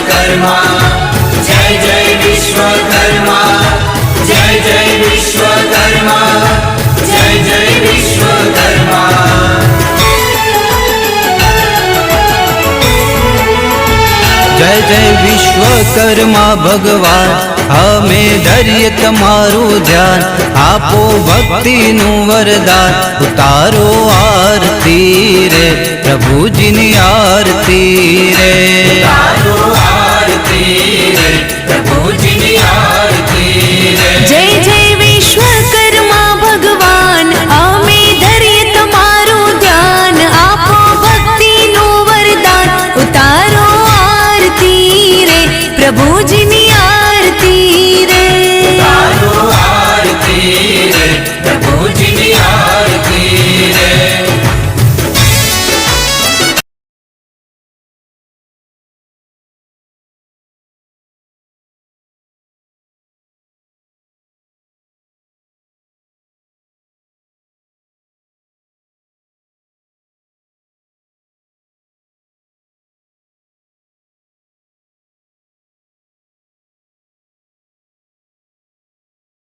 विश्वकर्मा जय जय विश्वकर्मा जय जय विश्वकर्मा जय जय विश्वकर्मा। जय जय विश्वकर्मा भगवान हमें धरिए तमारू ध्यान आपो भक्ति नु वरदान उतारो आरती रे प्रभु जी नी आरती